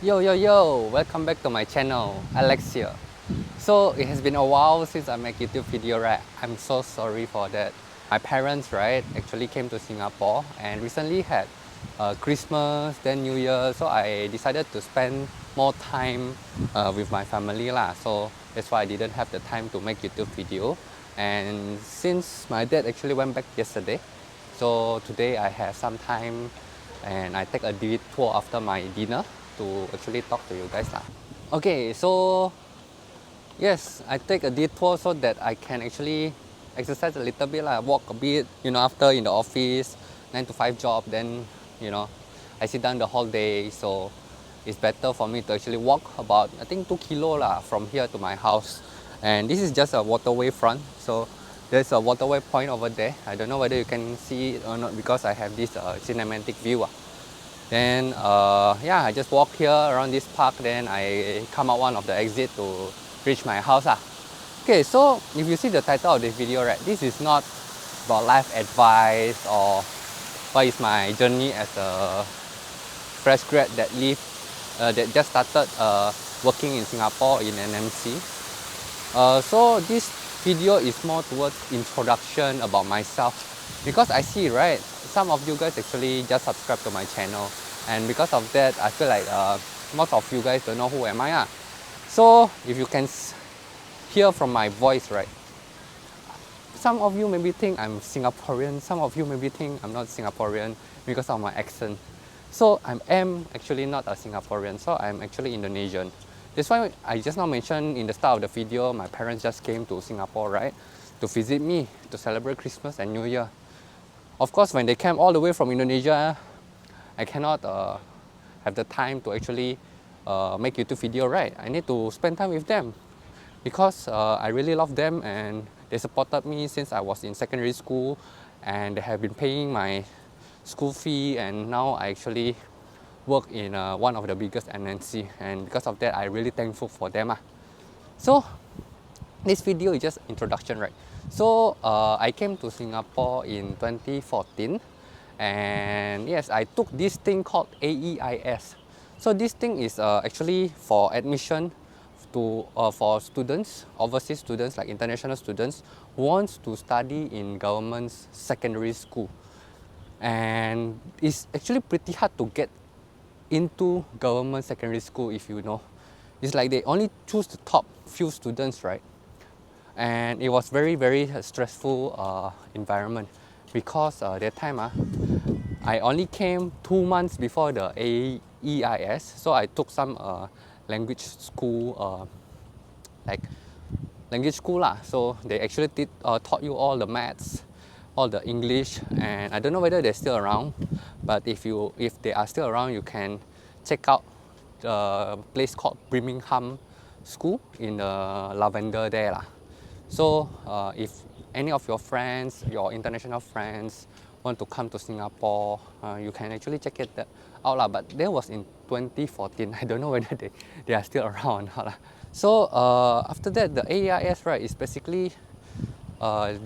Yo, welcome back to my channel, Alex here. So it has been a while since I make YouTube video, right? I'm so sorry for that. My parents, right, actually came to Singapore and recently had Christmas, then New Year. So I decided to spend more time with my family lah. So that's why I didn't have the time to make YouTube video. And since my dad actually went back yesterday, so today I have some time and I take a detour after my dinner to actually talk to you guys lah. Okay, so yes, I take a detour so that I can actually exercise a little bit lah, walk a bit, after in the office, 9 to 5 job, then, I sit down the whole day, so it's better for me to actually walk about, I think 2 kilo lah from here to my house. And this is just a waterway front, so there's a waterway point over there. I don't know whether you can see it or not because I have this cinematic view. Then yeah, I just walk here around this park, then I come out one of the exit to reach my house. Okay, so if you see the title of this video, right, this is not about life advice or what is my journey as a fresh grad that just started working in Singapore in NMC. So this video is more towards introduction about myself because I see, right, some of you guys actually just subscribe to my channel, and because of that I feel like most of you guys don't know who am I. So if you can hear from my voice, right, some of you maybe think I'm Singaporean, some of you maybe think I'm not Singaporean because of my accent. So I am actually not a Singaporean, so I'm actually Indonesian. That's why I just now mentioned in the start of the video, my parents just came to Singapore, right, to visit me, to celebrate Christmas and New Year. Of course, when they came all the way from Indonesia, I cannot have the time to actually make YouTube video, right? I need to spend time with them because I really love them and they supported me since I was in secondary school, and they have been paying my school fee, and now I actually work in one of the biggest MNC, and because of that I'm really thankful for them. So this video is just introduction, right? So I came to Singapore in 2014, and yes, I took this thing called AEIS. So this thing is actually for admission to for students, overseas students like international students who wants to study in government's secondary school. And it's actually pretty hard to get into government secondary school, if you know. It's like they only choose the top few students, right? And it was very stressful environment because that time I only came 2 months before the AEIS, so I took some language school like language school lah. So they actually taught you all the maths, all the English, and I don't know whether they're still around, but if they are still around, you can check out the place called Birmingham School in the Lavender there lah. So if any of your friends, your international friends, want to come to Singapore, you can actually check it out lah. But that was in 2014. I don't know whether they are still around or not lah. So after that, the AEIS, right, is basically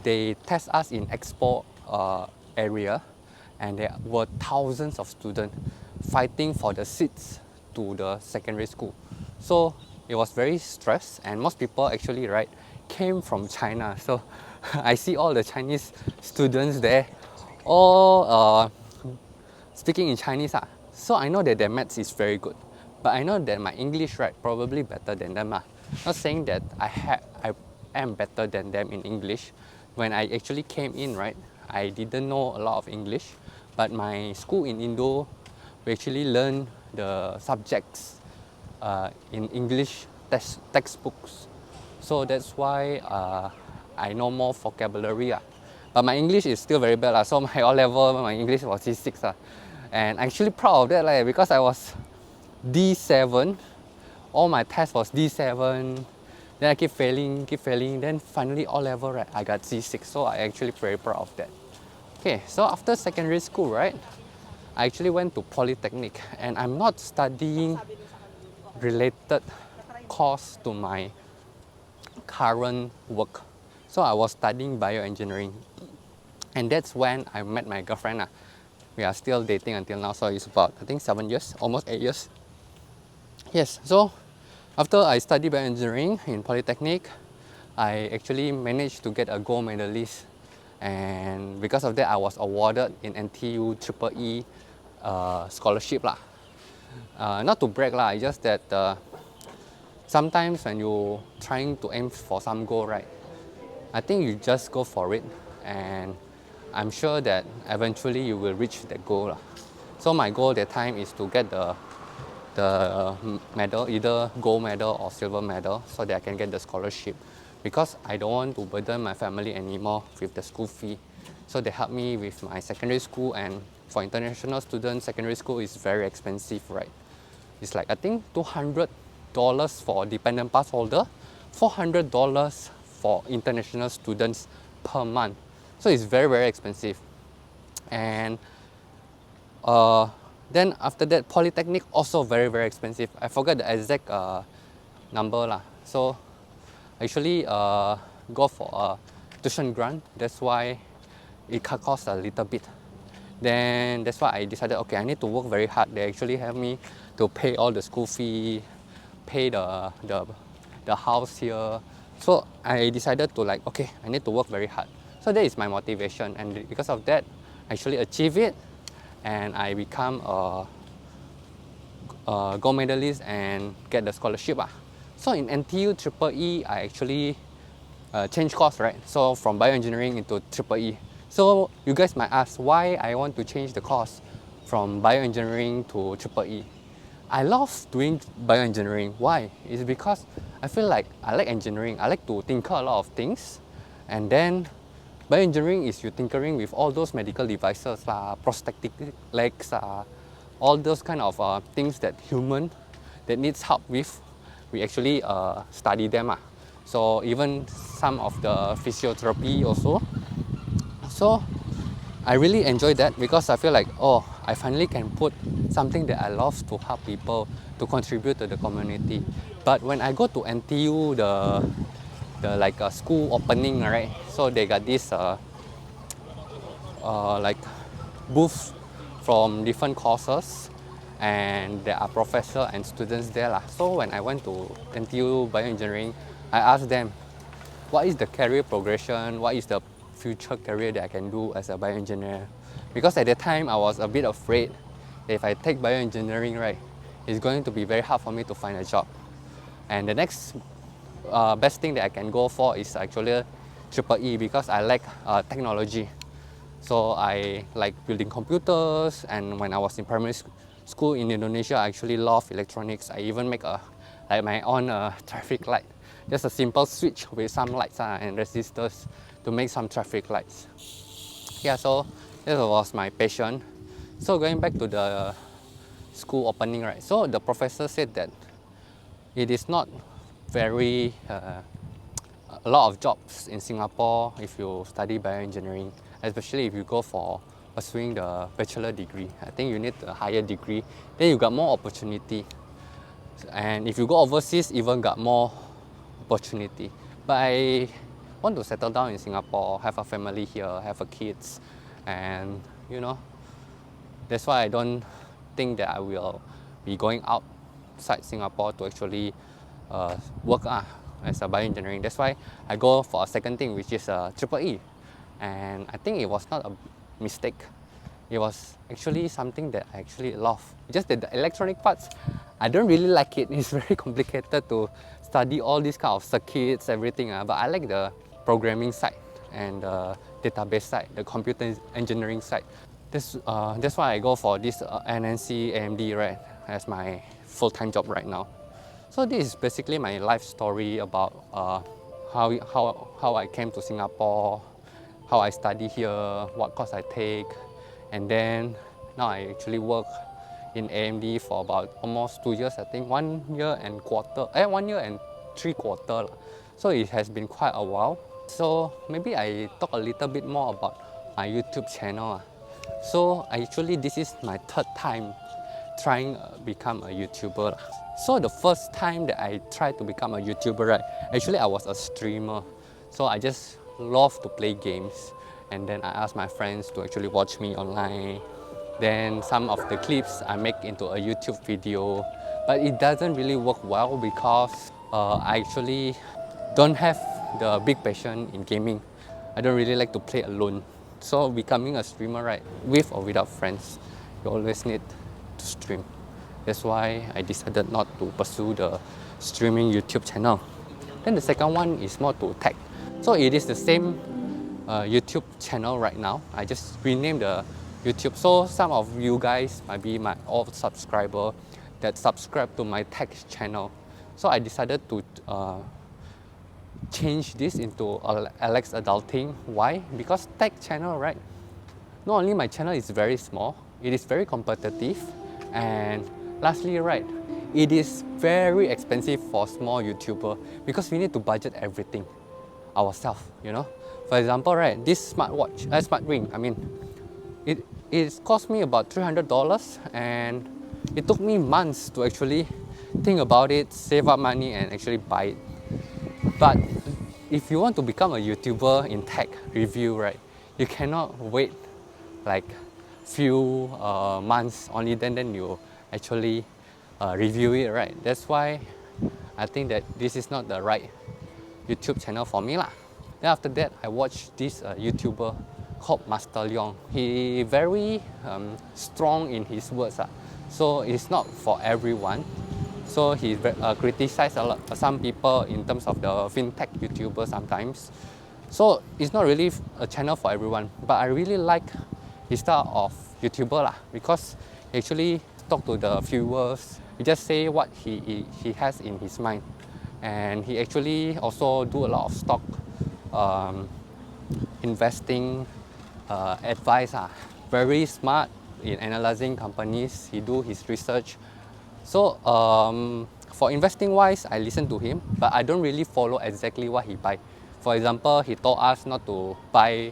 they test us in expo area, and there were thousands of students fighting for the seats to the secondary school. So it was very stressed, and most people actually, right, came from China. So I see all the Chinese students there, all speaking in Chinese. So I know that their maths is very good, but I know that my English, right, probably better than them. Not saying that I am better than them in English. When I actually came in, right, I didn't know a lot of English, but my school in Indo, we actually learn the subjects in English textbooks. So that's why I know more vocabulary. But my English is still very bad. So my O-level, my English was C6. And I'm actually proud of that because I was D7. All my tests was D7. Then I keep failing. Then finally O-level, right, I got C6. So I actually very proud of that. Okay, so after secondary school, right, I actually went to Polytechnic, and I'm not studying related course to my current work. So I was studying bioengineering, and that's when I met my girlfriend. We are still dating until now, so it's about, I think, 7 years, almost 8 years. Yes, so after I studied bioengineering in Polytechnic, I actually managed to get a gold medalist, and because of that I was awarded in NTU Triple E scholarship lah. Not to brag lah, it's just that sometimes when you trying to aim for some goal, right, I think you just go for it, and I'm sure that eventually you will reach that goal lah. So my goal that time is to get the medal, either gold medal or silver medal, so that I can get the scholarship, because I don't want to burden my family anymore with the school fee. So they help me with my secondary school, and for international students, secondary school is very expensive, right? It's like I think $200 for dependent pass holder, $400 for international students per month. So it's very, very expensive. And then after that, Polytechnic also very, very expensive. I forgot the exact number lah. So actually go for a tuition grant. That's why it cut cost a little bit. Then that's why I decided, okay, I need to work very hard. They actually help me to pay all the school fee, pay the house here. So I decided to like, okay, I need to work very hard. So that is my motivation, and because of that, I actually achieve it, and I become a gold medalist and get the scholarship. So in NTU Triple E, I actually changed course, right? So from bioengineering into Triple E. So you guys might ask why I want to change the course from bioengineering to Triple E. I love doing bioengineering. Why? It's because I feel like I like engineering. I like to tinker a lot of things, and then bioengineering is you tinkering with all those medical devices, prosthetic legs, all those kind of things that human that needs help with. We actually study them. So even some of the physiotherapy also. So I really enjoy that, because I feel like, oh, I finally can put something that I love to help people, to contribute to the community. But when I go to NTU, the like school opening, right? So they got this like booths from different courses, and there are professors and students there lah. So when I went to NTU Bioengineering, I asked them, what is the career progression? What is the future career that I can do as a bioengineer? Because at that time I was a bit afraid that if I take bioengineering, right, it's going to be very hard for me to find a job. And the next best thing that I can go for is actually Triple E, because I like technology. So I like building computers, and when I was in primary school in Indonesia, I actually love electronics. I even make like my own traffic light. Just a simple switch with some lights and resistors to make some traffic lights. Yeah, so that was my passion. So going back to the school opening, right? So the professor said that it is not very a lot of jobs in Singapore if you study bioengineering, especially if you go for pursuing the bachelor degree. I think you need a higher degree, then you got more opportunity. And if you go overseas, even got more opportunity. But I want to settle down in Singapore, have a family here, have a kids, and you know, that's why I don't think that I will be going outside Singapore to actually work as a bioengineering. That's why I go for a second thing, which is Triple E. And I think it was not a mistake. It was actually something that I actually love. Just that the electronic parts, I don't really like it. It's very complicated to study all these kind of circuits, everything. But I like the programming side and the database side, the computer engineering side. That's why I go for this NNC AMD, right, as my full-time job right now. So this is basically my life story about how I came to Singapore, how I study here, what course I take, and then now I actually work in AMD for about almost 2 years. I think 1 year and 3/4. So it has been quite a while. So maybe I talk a little bit more about my YouTube channel. So actually this is my third time trying become a YouTuber. So the first time that I tried to become a YouTuber, right, actually I was a streamer. So I just love to play games, and then I asked my friends to actually watch me online. Then some of the clips I make into a YouTube video. but it doesn't really work well because I actually don't have the big passion in gaming. I don't really like to play alone. So becoming a streamer, right, with or without friends, you always need to stream. That's why I decided not to pursue the streaming YouTube channel. Then the second one is more to tech. So it is the same YouTube channel right now. I just renamed the YouTube. So some of you guys might be my old subscriber that subscribe to my tech channel. So I decided to change this into Alex Adulting. Why? Because tech channel, right? Not only my channel is very small, it is very competitive, and lastly, right, it is very expensive for small YouTuber because we need to budget everything ourselves, you know. For example, right, this smartwatch, smart ring, I mean, it cost me about $300, and it took me months to actually think about it, save up money, and actually buy it. But if you want to become a YouTuber in tech review, right, you cannot wait like few months only, then you actually review it, right? That's why I think that this is not the right YouTube channel for me lah. Then after that, I watched this YouTuber called Master Leong. He very strong in his words, so it's not for everyone. So he criticized a lot, some people in terms of the fintech YouTuber sometimes. So it's not really a channel for everyone, but I really like his style of YouTuber lah, because he actually talk to the viewers. He just say what he has in his mind, and he actually also do a lot of stock investing advice. Very smart in analyzing companies. He do his research. So for investing wise, I listen to him, but I don't really follow exactly what he buy. For example, he told us not to buy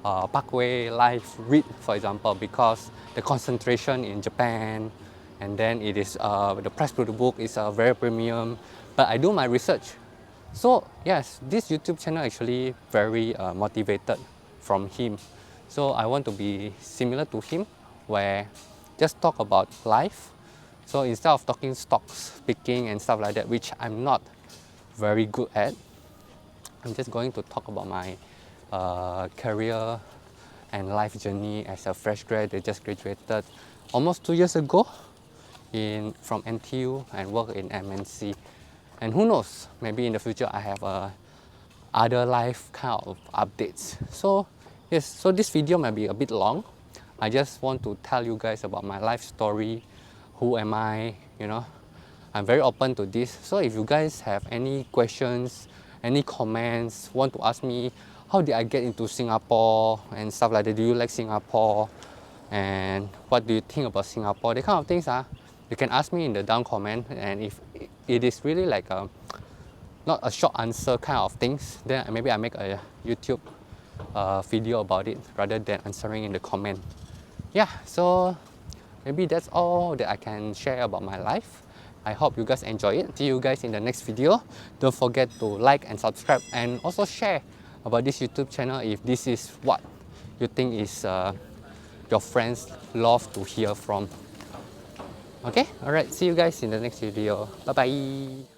Parkway Life REIT, for example, because the concentration in Japan, and then it is the price per the book is very premium. But I do my research. So yes, this YouTube channel actually very motivated from him. So I want to be similar to him, where just talk about life. So instead of talking stocks, speaking and stuff like that, which I'm not very good at, I'm just going to talk about my career and life journey as a fresh grad. I just graduated almost 2 years ago from NTU and work in MNC. And who knows, maybe in the future I have other life kind of updates. So yes, so this video might be a bit long. I just want to tell you guys about my life story. Who am I, you know? I'm very open to this. So if you guys have any questions, any comments, want to ask me, how did I get into Singapore and stuff like that? Do you like Singapore? And what do you think about Singapore? The kind of things, you can ask me in the down comment. And if it is really like not a short answer kind of things, then maybe I make a YouTube video about it rather than answering in the comment. Yeah, so maybe that's all that I can share about my life. I hope you guys enjoy it. See you guys in the next video. Don't forget to like and subscribe, and also share about this YouTube channel if this is what you think is your friends love to hear from. Okay, alright, see you guys in the next video. Bye bye.